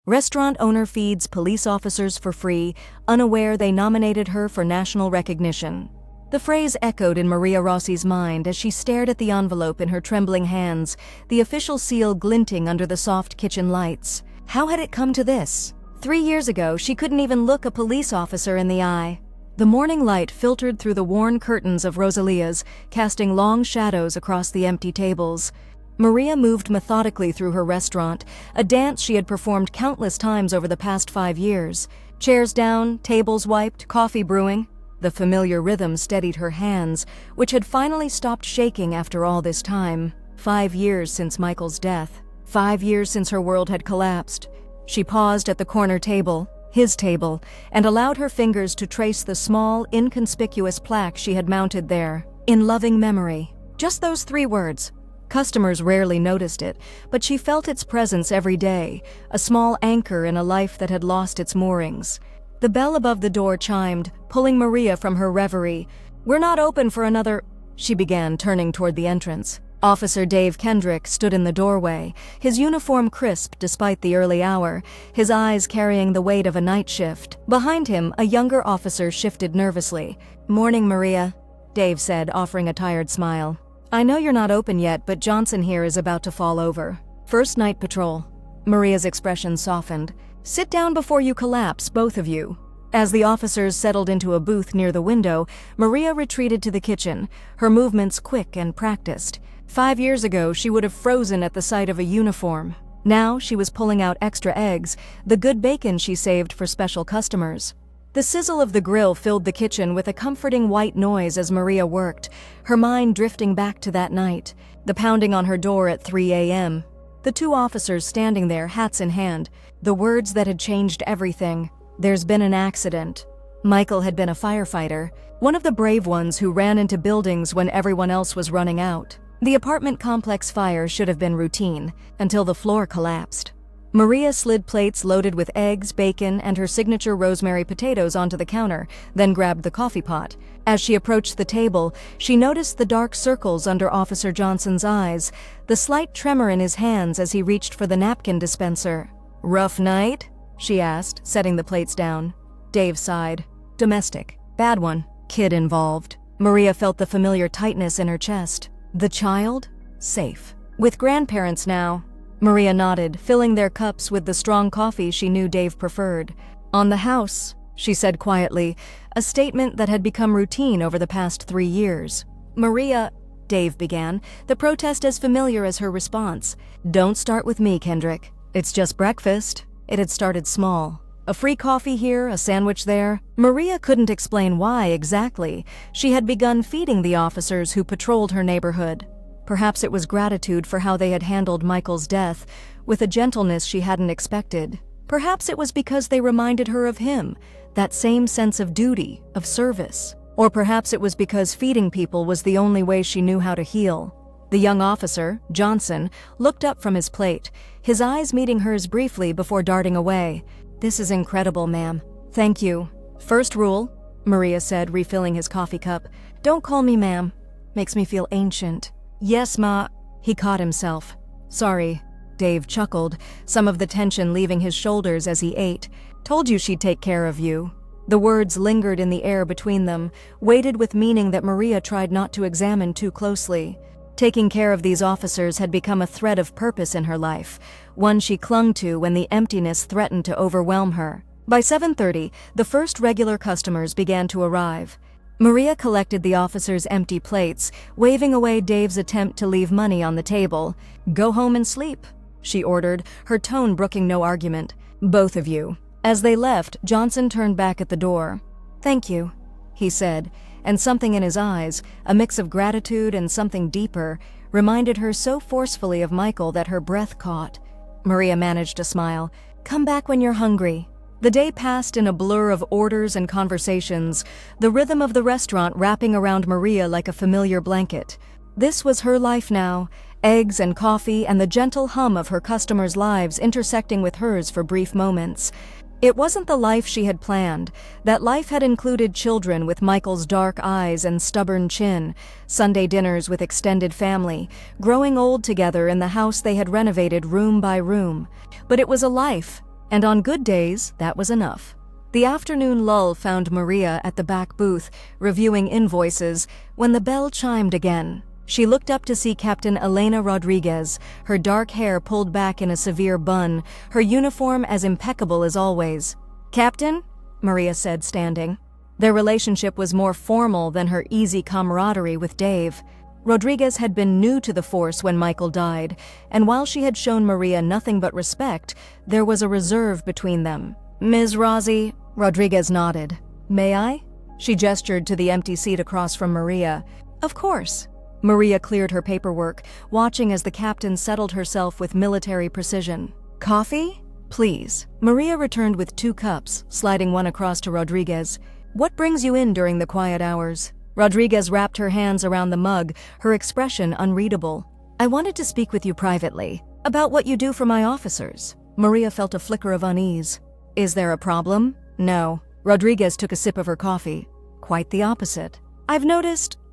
Restaurant owner feeds police officers for free, unaware they nominated her for national recognition. The phrase echoed in Maria Rossi's mind as she stared at the envelope in her trembling hands, the official seal glinting under the soft kitchen lights. How had it come to this? 3 years ago, she couldn't even look a police officer in the eye. The morning light filtered through the worn curtains of Rosalia's, casting long shadows across the empty tables. Maria moved methodically through her restaurant, a dance she had performed countless times over the past 5 years. Chairs down, tables wiped, coffee brewing. The familiar rhythm steadied her hands, which had finally stopped shaking after all this time. 5 years since Michael's death. 5 years since her world had collapsed. She paused at the corner table, his table, and allowed her fingers to trace the small, inconspicuous plaque she had mounted there. In loving memory. Just those 3 words. Customers rarely noticed it, but she felt its presence every day, a small anchor in a life that had lost its moorings. The bell above the door chimed, pulling Maria from her reverie. "We're not open for another," she began, turning toward the entrance. Officer Dave Kendrick stood in the doorway, his uniform crisp despite the early hour, his eyes carrying the weight of a night shift. Behind him, a younger officer shifted nervously. "Morning, Maria," Dave said, offering a tired smile. "I know you're not open yet, but Johnson here is about to fall over. First night patrol." Maria's expression softened. "Sit down before you collapse, both of you." As the officers settled into a booth near the window, Maria retreated to the kitchen, her movements quick and practiced. 5 years ago, she would have frozen at the sight of a uniform. Now she was pulling out extra eggs, the good bacon she saved for special customers. The sizzle of the grill filled the kitchen with a comforting white noise as Maria worked, her mind drifting back to that night, the pounding on her door at 3 a.m. The 2 officers standing there, hats in hand, the words that had changed everything. There's been an accident. Michael had been a firefighter, one of the brave ones who ran into buildings when everyone else was running out. The apartment complex fire should have been routine, until the floor collapsed. Maria slid plates loaded with eggs, bacon, and her signature rosemary potatoes onto the counter, then grabbed the coffee pot. As she approached the table, she noticed the dark circles under Officer Johnson's eyes, the slight tremor in his hands as he reached for the napkin dispenser. "Rough night?" she asked, setting the plates down. Dave sighed. "Domestic. Bad one. Kid involved." Maria felt the familiar tightness in her chest. The child? Safe. With grandparents now. Maria nodded, filling their cups with the strong coffee she knew Dave preferred. "On the house," she said quietly, a statement that had become routine over the past 3 years. "Maria," Dave began, the protest as familiar as her response. "Don't start with me, Kendrick. It's just breakfast." It had started small. A free coffee here, a sandwich there. Maria couldn't explain why exactly. She had begun feeding the officers who patrolled her neighborhood. Perhaps it was gratitude for how they had handled Michael's death, with a gentleness she hadn't expected. Perhaps it was because they reminded her of him, that same sense of duty, of service. Or perhaps it was because feeding people was the only way she knew how to heal. The young officer, Johnson, looked up from his plate, his eyes meeting hers briefly before darting away. "This is incredible, ma'am. Thank you." "First rule," Maria said, refilling his coffee cup. "Don't call me ma'am. Makes me feel ancient." "Yes, ma." He caught himself. "Sorry." Dave chuckled, some of the tension leaving his shoulders as he ate. "Told you she'd take care of you." The words lingered in the air between them, weighted with meaning that Maria tried not to examine too closely. Taking care of these officers had become a thread of purpose in her life, one she clung to when the emptiness threatened to overwhelm her. By 7:30, the first regular customers began to arrive. Maria collected the officers' empty plates, waving away Dave's attempt to leave money on the table. "Go home and sleep," she ordered, her tone brooking no argument. "Both of you." As they left, Johnson turned back at the door. "Thank you," he said, and something in his eyes, a mix of gratitude and something deeper, reminded her so forcefully of Michael that her breath caught. Maria managed to smile. "Come back when you're hungry." The day passed in a blur of orders and conversations, the rhythm of the restaurant wrapping around Maria like a familiar blanket. This was her life now, eggs and coffee and the gentle hum of her customers' lives intersecting with hers for brief moments. It wasn't the life she had planned. That life had included children with Michael's dark eyes and stubborn chin, Sunday dinners with extended family, growing old together in the house they had renovated room by room. But it was a life, And on good days, that was enough. The afternoon lull found Maria at the back booth, reviewing invoices, when the bell chimed again. She looked up to see Captain Elena Rodriguez, her dark hair pulled back in a severe bun, her uniform as impeccable as always. "Captain?" Maria said, standing. Their relationship was more formal than her easy camaraderie with Dave. Rodriguez had been new to the force when Michael died, and while she had shown Maria nothing but respect, there was a reserve between them. "Ms. Rossi," Rodriguez nodded. "May I?" She gestured to the empty seat across from Maria. "Of course." Maria cleared her paperwork, watching as the captain settled herself with military precision. "Coffee? Please." Maria returned with 2 cups, sliding one across to Rodriguez. "What brings you in during the quiet hours?" Rodriguez wrapped her hands around the mug, her expression unreadable. "I wanted to speak with you privately, about what you do for my officers." Maria felt a flicker of unease. "Is there a problem?" "No." Rodriguez took a sip of her coffee. "Quite the opposite.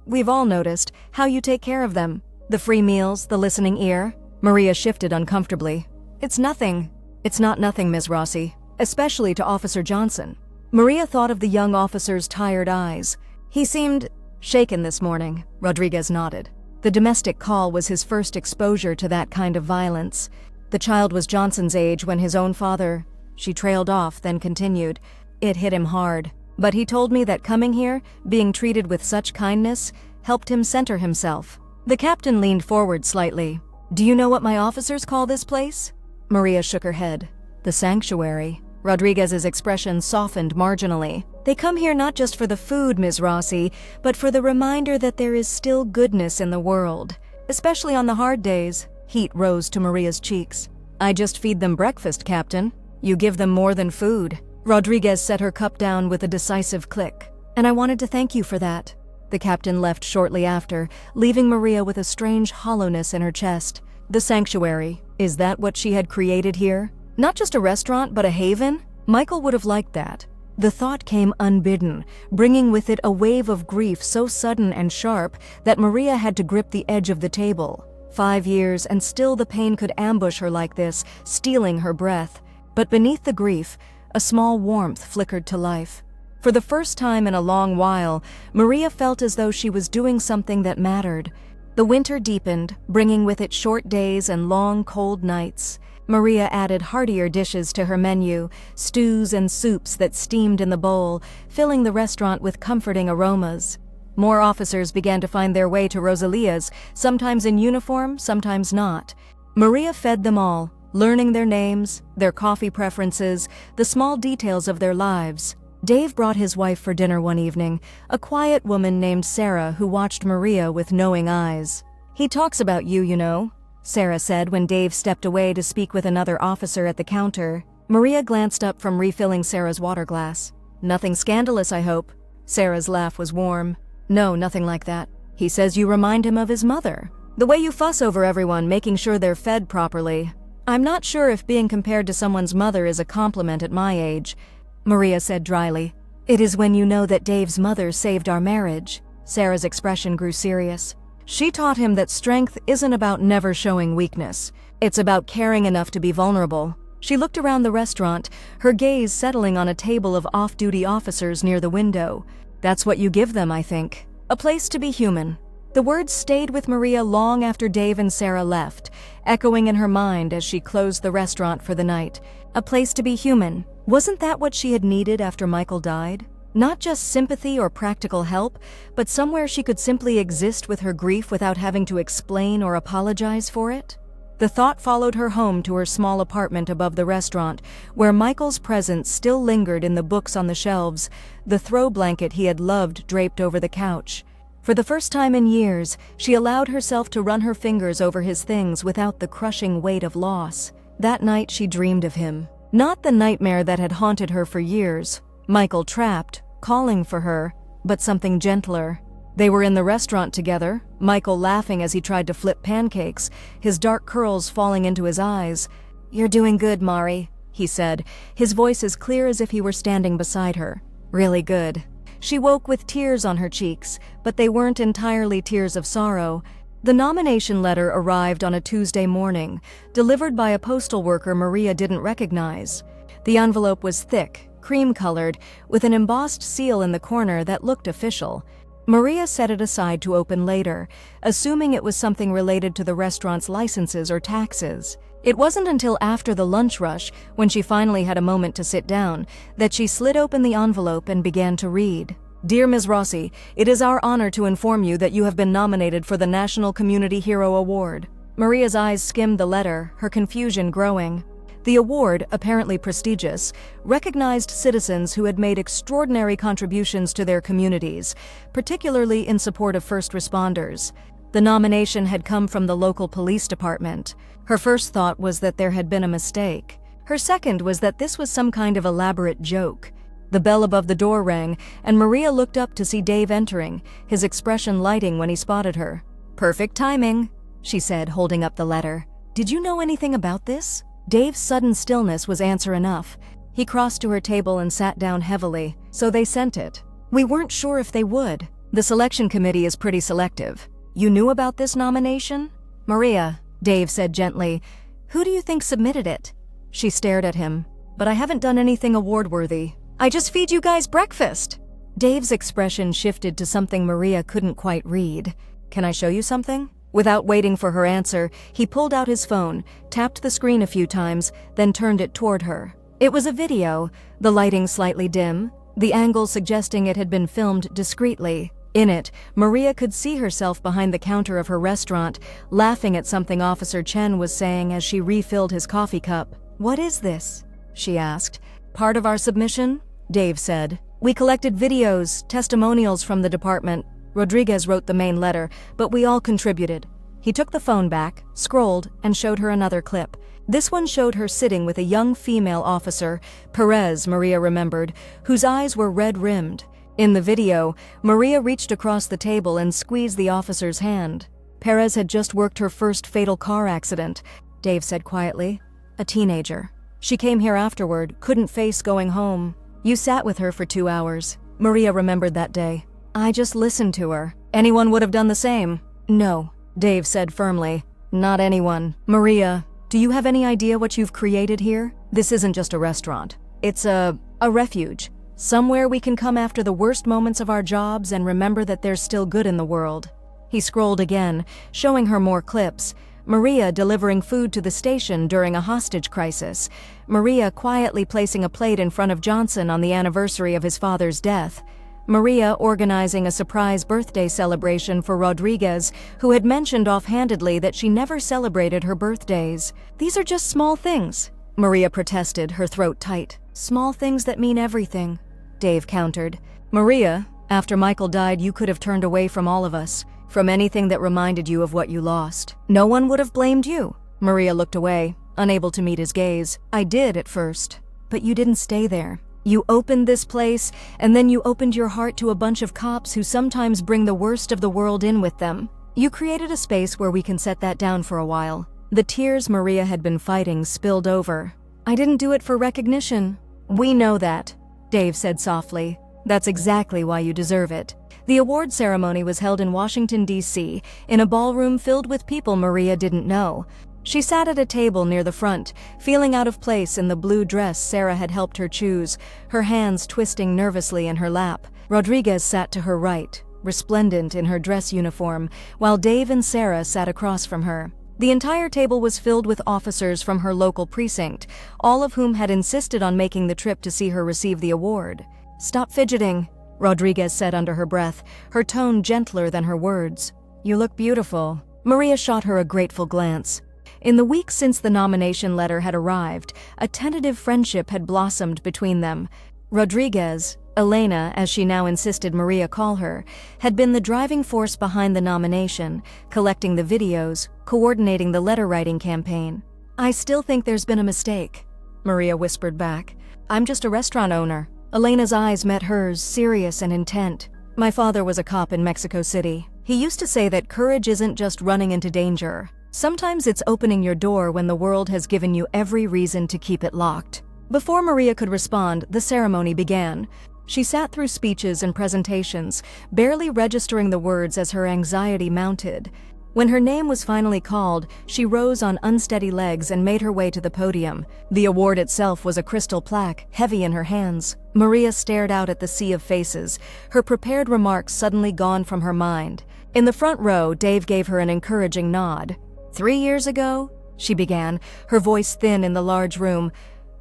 We've all noticed, how you take care of them. The free meals, the listening ear." Maria shifted uncomfortably. It's not nothing, Ms. Rossi, especially to Officer Johnson." Maria thought of the young officer's tired eyes. "He seemed shaken this morning." Rodriguez nodded. The domestic call was his first exposure to that kind of violence. The child was Johnson's age when his own father... She trailed off, then continued. "It hit him hard. But he told me that coming here, being treated with such kindness, helped him center himself." The captain leaned forward slightly. "Do you know what my officers call this place?" Maria shook her head. "The sanctuary." Rodriguez's expression softened marginally. "They come here not just for the food, Ms. Rossi, but for the reminder that there is still goodness in the world, especially on the hard days." Heat rose to Maria's cheeks. "I just feed them breakfast, Captain. You give them more than food." Rodriguez set her cup down with a decisive click. "And I wanted to thank you for that." The captain left shortly after, leaving Maria with a strange hollowness in her chest. The sanctuary, is that what she had created here? Not just a restaurant, but a haven? Michael would have liked that. The thought came unbidden, bringing with it a wave of grief so sudden and sharp that Maria had to grip the edge of the table. 5 years, and still the pain could ambush her like this, stealing her breath. But beneath the grief, a small warmth flickered to life. For the first time in a long while, Maria felt as though she was doing something that mattered. The winter deepened, bringing with it short days and long, cold nights. Maria added heartier dishes to her menu, stews and soups that steamed in the bowl, filling the restaurant with comforting aromas. More officers began to find their way to Rosalia's, sometimes in uniform, sometimes not. Maria fed them all, learning their names, their coffee preferences, the small details of their lives. Dave brought his wife for dinner one evening, a quiet woman named Sarah who watched Maria with knowing eyes. "He talks about you, you know," Sarah said when Dave stepped away to speak with another officer at the counter. Maria glanced up from refilling Sarah's water glass. "Nothing scandalous, I hope." Sarah's laugh was warm. "No, nothing like that. He says you remind him of his mother. The way you fuss over everyone, making sure they're fed properly. I'm not sure if being compared to someone's mother is a compliment at my age," Maria said dryly. "It is when you know that Dave's mother saved our marriage." Sarah's expression grew serious. She taught him that strength isn't about never showing weakness. It's about caring enough to be vulnerable. She looked around the restaurant, her gaze settling on a table of off-duty officers near the window. "That's what you give them, I think. A place to be human." The words stayed with Maria long after Dave and Sarah left, echoing in her mind as she closed the restaurant for the night. A place to be human. Wasn't that what she had needed after Michael died? Not just sympathy or practical help, but somewhere she could simply exist with her grief without having to explain or apologize for it? The thought followed her home to her small apartment above the restaurant, where Michael's presence still lingered in the books on the shelves, the throw blanket he had loved draped over the couch. For the first time in years, she allowed herself to run her fingers over his things without the crushing weight of loss. That night she dreamed of him. Not the nightmare that had haunted her for years, Michael trapped, calling for her, but something gentler. They were in the restaurant together, Michael laughing as he tried to flip pancakes, his dark curls falling into his eyes. "You're doing good, Mari," he said, his voice as clear as if he were standing beside her. "Really good." She woke with tears on her cheeks, but they weren't entirely tears of sorrow. The nomination letter arrived on a Tuesday morning, delivered by a postal worker Maria didn't recognize. The envelope was thick, cream-colored, with an embossed seal in the corner that looked official. Maria set it aside to open later, assuming it was something related to the restaurant's licenses or taxes. It wasn't until after the lunch rush, when she finally had a moment to sit down, that she slid open the envelope and began to read. "Dear Ms. Rossi, it is our honor to inform you that you have been nominated for the National Community Hero Award." Maria's eyes skimmed the letter, her confusion growing. The award, apparently prestigious, recognized citizens who had made extraordinary contributions to their communities, particularly in support of first responders. The nomination had come from the local police department. Her first thought was that there had been a mistake. Her second was that this was some kind of elaborate joke. The bell above the door rang, and Maria looked up to see Dave entering, his expression lighting when he spotted her. "Perfect timing," she said, holding up the letter. "Did you know anything about this?" Dave's sudden stillness was answer enough. He crossed to her table and sat down heavily. "So they sent it. We weren't sure if they would. The selection committee is pretty selective. You knew about this nomination?" "Maria," Dave said gently, "who do you think submitted it?" She stared at him. "But I haven't done anything award-worthy. I just feed you guys breakfast." Dave's expression shifted to something Maria couldn't quite read. "Can I show you something?" Without waiting for her answer, he pulled out his phone, tapped the screen a few times, then turned it toward her. It was a video, the lighting slightly dim, the angle suggesting it had been filmed discreetly. In it, Maria could see herself behind the counter of her restaurant, laughing at something Officer Chen was saying as she refilled his coffee cup. "What is this?" she asked. "Part of our submission?" Dave said. "We collected videos, testimonials from the department. Rodriguez wrote the main letter, but we all contributed." He took the phone back, scrolled, and showed her another clip. This one showed her sitting with a young female officer, Perez, Maria remembered, whose eyes were red-rimmed. In the video, Maria reached across the table and squeezed the officer's hand. Perez had just worked her first fatal car accident, Dave said quietly. "A teenager. She came here afterward, couldn't face going home. You sat with her for 2 hours." Maria remembered that day. "I just listened to her. Anyone would have done the same." "No," Dave said firmly. "Not anyone." "Maria, do you have any idea what you've created here? This isn't just a restaurant. It's a refuge. Somewhere we can come after the worst moments of our jobs and remember that there's still good in the world." He scrolled again, showing her more clips. Maria delivering food to the station during a hostage crisis. Maria quietly placing a plate in front of Johnson on the anniversary of his father's death. Maria organizing a surprise birthday celebration for Rodriguez, who had mentioned offhandedly that she never celebrated her birthdays. "These are just small things," Maria protested, her throat tight. "Small things that mean everything," Dave countered. "Maria, after Michael died, you could have turned away from all of us, from anything that reminded you of what you lost. No one would have blamed you." Maria looked away, unable to meet his gaze. "I did at first, but you didn't stay there. You opened this place, and then you opened your heart to a bunch of cops who sometimes bring the worst of the world in with them. You created a space where we can set that down for a while." The tears Maria had been fighting spilled over. "I didn't do it for recognition." "We know that," Dave said softly. "That's exactly why you deserve it." The award ceremony was held in Washington, D.C., in a ballroom filled with people Maria didn't know. She sat at a table near the front, feeling out of place in the blue dress Sarah had helped her choose, her hands twisting nervously in her lap. Rodriguez sat to her right, resplendent in her dress uniform, while Dave and Sarah sat across from her. The entire table was filled with officers from her local precinct, all of whom had insisted on making the trip to see her receive the award. "Stop fidgeting," Rodriguez said under her breath, her tone gentler than her words. "You look beautiful." Maria shot her a grateful glance. In the weeks since the nomination letter had arrived, a tentative friendship had blossomed between them. Rodriguez, Elena, as she now insisted Maria call her, had been the driving force behind the nomination, collecting the videos, coordinating the letter-writing campaign. "I still think there's been a mistake," Maria whispered back. "I'm just a restaurant owner." Elena's eyes met hers, serious and intent. "My father was a cop in Mexico City. He used to say that courage isn't just running into danger. Sometimes it's opening your door when the world has given you every reason to keep it locked." Before Maria could respond, the ceremony began. She sat through speeches and presentations, barely registering the words as her anxiety mounted. When her name was finally called, she rose on unsteady legs and made her way to the podium. The award itself was a crystal plaque, heavy in her hands. Maria stared out at the sea of faces, her prepared remarks suddenly gone from her mind. In the front row, Dave gave her an encouraging nod. 3 years ago, she began, her voice thin in the large room,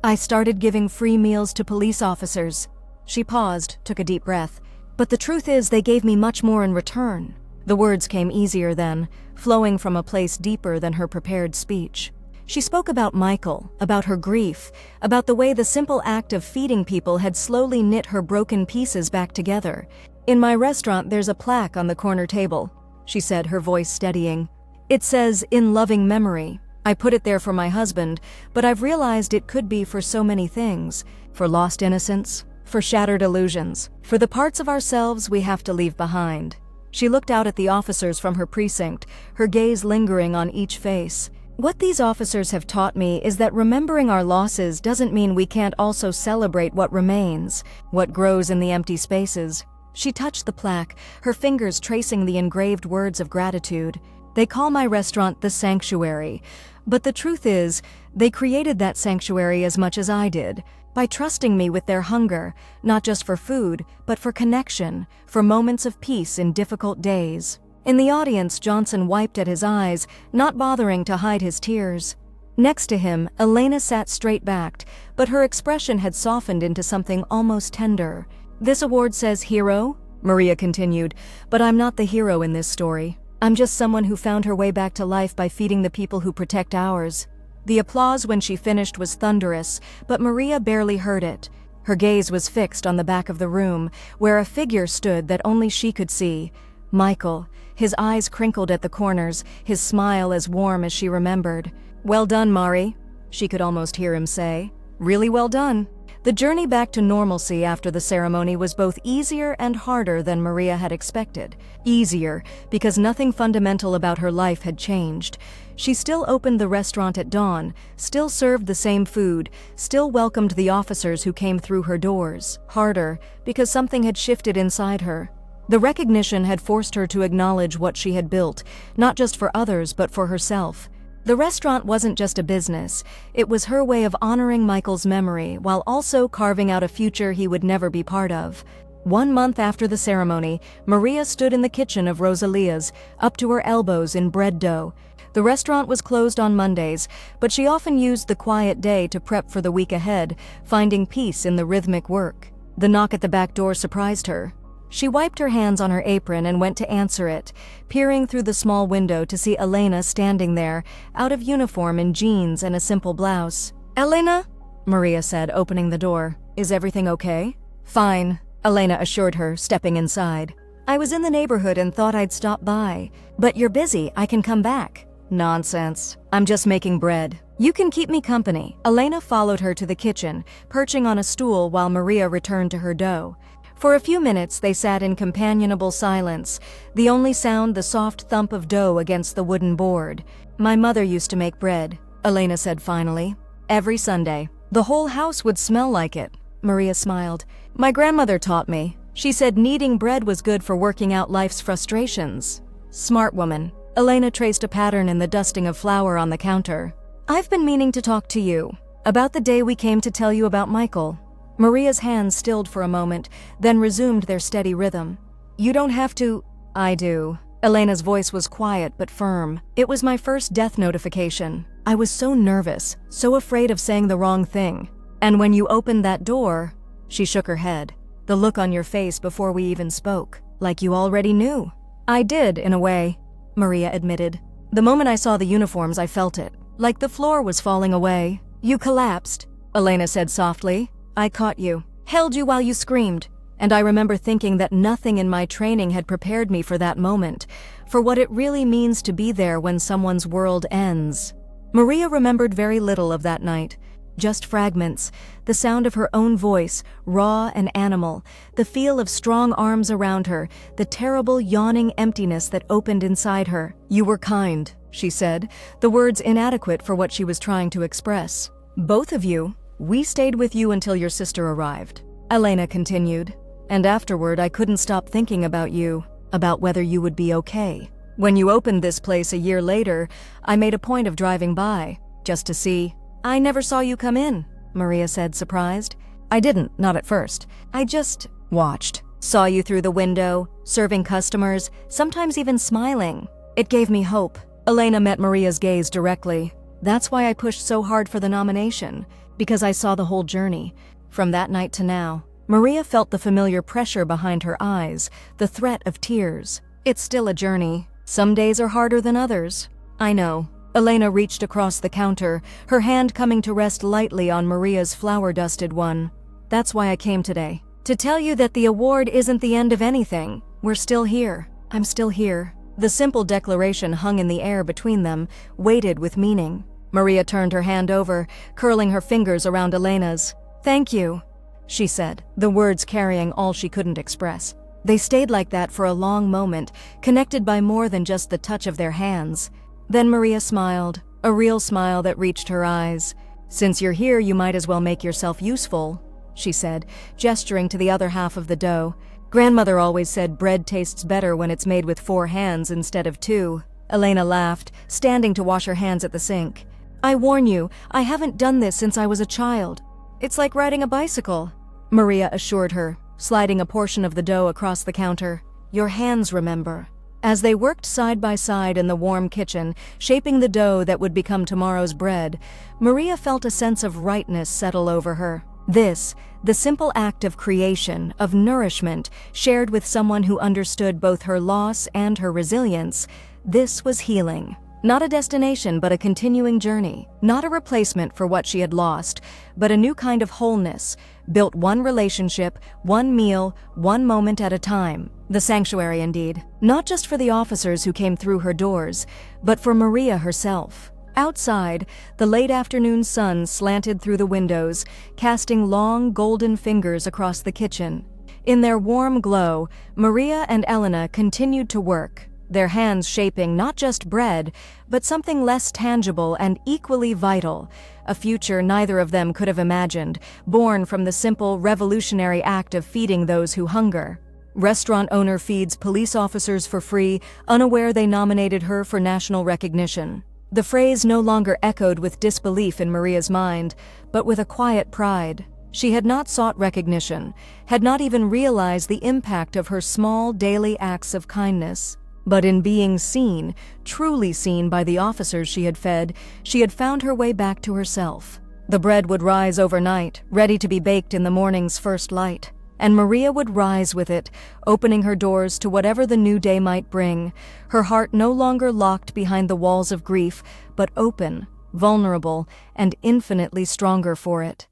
I started giving free meals to police officers. She paused, took a deep breath. But the truth is, they gave me much more in return. The words came easier then, flowing from a place deeper than her prepared speech. She spoke about Michael, about her grief, about the way the simple act of feeding people had slowly knit her broken pieces back together. In my restaurant, there's a plaque on the corner table, she said, her voice steadying. It says, in loving memory. I put it there for my husband, but I've realized it could be for so many things. For lost innocence, for shattered illusions, for the parts of ourselves we have to leave behind. She looked out at the officers from her precinct, her gaze lingering on each face. What these officers have taught me is that remembering our losses doesn't mean we can't also celebrate what remains, what grows in the empty spaces. She touched the plaque, her fingers tracing the engraved words of gratitude. They call my restaurant the Sanctuary, but the truth is, they created that sanctuary as much as I did, by trusting me with their hunger, not just for food, but for connection, for moments of peace in difficult days. In the audience, Johnson wiped at his eyes, not bothering to hide his tears. Next to him, Elena sat straight-backed, but her expression had softened into something almost tender. This award says hero, Maria continued, but I'm not the hero in this story. I'm just someone who found her way back to life by feeding the people who protect ours. The applause when she finished was thunderous, but Maria barely heard it. Her gaze was fixed on the back of the room, where a figure stood that only she could see. Michael, his eyes crinkled at the corners, his smile as warm as she remembered. Well done, Mari, she could almost hear him say. Really well done. The journey back to normalcy after the ceremony was both easier and harder than Maria had expected. Easier, because nothing fundamental about her life had changed. She still opened the restaurant at dawn, still served the same food, still welcomed the officers who came through her doors. Harder, because something had shifted inside her. The recognition had forced her to acknowledge what she had built, not just for others, but for herself. The restaurant wasn't just a business. It was her way of honoring Michael's memory while also carving out a future he would never be part of. 1 month after the ceremony, Maria stood in the kitchen of Rosalia's, up to her elbows in bread dough. The restaurant was closed on Mondays, but she often used the quiet day to prep for the week ahead, finding peace in the rhythmic work. The knock at the back door surprised her. She wiped her hands on her apron and went to answer it, peering through the small window to see Elena standing there, out of uniform in jeans and a simple blouse. "Elena?" Maria said, opening the door. "Is everything okay?" "Fine," Elena assured her, stepping inside. "I was in the neighborhood and thought I'd stop by. But you're busy, I can come back." "Nonsense. I'm just making bread. You can keep me company." Elena followed her to the kitchen, perching on a stool while Maria returned to her dough. For a few minutes they sat in companionable silence, the only sound the soft thump of dough against the wooden board. "My mother used to make bread," Elena said finally. "Every Sunday. The whole house would smell like it." Maria smiled. "My grandmother taught me. She said kneading bread was good for working out life's frustrations." "Smart woman." Elena traced a pattern in the dusting of flour on the counter. "I've been meaning to talk to you about the day we came to tell you about Michael." Maria's hands stilled for a moment, then resumed their steady rhythm. "You don't have to." "I do." Elena's voice was quiet but firm. "It was my first death notification. I was so nervous, so afraid of saying the wrong thing. And when you opened that door," she shook her head, "the look on your face before we even spoke, like you already knew." "I did, in a way," Maria admitted. "The moment I saw the uniforms, I felt it, like the floor was falling away." "You collapsed," Elena said softly. "I caught you, held you while you screamed, and I remember thinking that nothing in my training had prepared me for that moment, for what it really means to be there when someone's world ends." Maria remembered very little of that night, just fragments, the sound of her own voice, raw and animal, the feel of strong arms around her, the terrible yawning emptiness that opened inside her. "You were kind," she said, the words inadequate for what she was trying to express. "Both of you. We stayed with you until your sister arrived," Elena continued. "And afterward I couldn't stop thinking about you, about whether you would be okay." When you opened this place a year later, I made a point of driving by, just to see. I never saw you come in, Maria said, surprised. I didn't, not at first. I just watched. Saw you through the window, serving customers, sometimes even smiling. It gave me hope. Elena met Maria's gaze directly. That's why I pushed so hard for the nomination, because I saw the whole journey. From that night to now, Maria felt the familiar pressure behind her eyes, the threat of tears. It's still a journey. Some days are harder than others. I know. Elena reached across the counter, her hand coming to rest lightly on Maria's flour-dusted one. That's why I came today. To tell you that the award isn't the end of anything. We're still here. I'm still here. The simple declaration hung in the air between them, weighted with meaning. Maria turned her hand over, curling her fingers around Elena's. "Thank you," she said, the words carrying all she couldn't express. They stayed like that for a long moment, connected by more than just the touch of their hands. Then Maria smiled, a real smile that reached her eyes. "Since you're here, you might as well make yourself useful," she said, gesturing to the other half of the dough. "Grandmother always said bread tastes better when it's made with 4 hands instead of 2. Elena laughed, standing to wash her hands at the sink. "I warn you, I haven't done this since I was a child. It's like riding a bicycle," Maria assured her, sliding a portion of the dough across the counter. "Your hands remember." As they worked side by side in the warm kitchen, shaping the dough that would become tomorrow's bread, Maria felt a sense of rightness settle over her. This, the simple act of creation, of nourishment, shared with someone who understood both her loss and her resilience, this was healing. Not a destination, but a continuing journey. Not a replacement for what she had lost, but a new kind of wholeness, built one relationship, one meal, one moment at a time. The sanctuary, indeed. Not just for the officers who came through her doors, but for Maria herself. Outside, the late afternoon sun slanted through the windows, casting long, golden fingers across the kitchen. In their warm glow, Maria and Elena continued to work, their hands shaping not just bread, but something less tangible and equally vital, a future neither of them could have imagined, born from the simple, revolutionary act of feeding those who hunger. Restaurant owner feeds police officers for free, unaware they nominated her for national recognition. The phrase no longer echoed with disbelief in Maria's mind, but with a quiet pride. She had not sought recognition, had not even realized the impact of her small daily acts of kindness. But in being seen, truly seen by the officers she had fed, she had found her way back to herself. The bread would rise overnight, ready to be baked in the morning's first light. And Maria would rise with it, opening her doors to whatever the new day might bring, her heart no longer locked behind the walls of grief, but open, vulnerable, and infinitely stronger for it.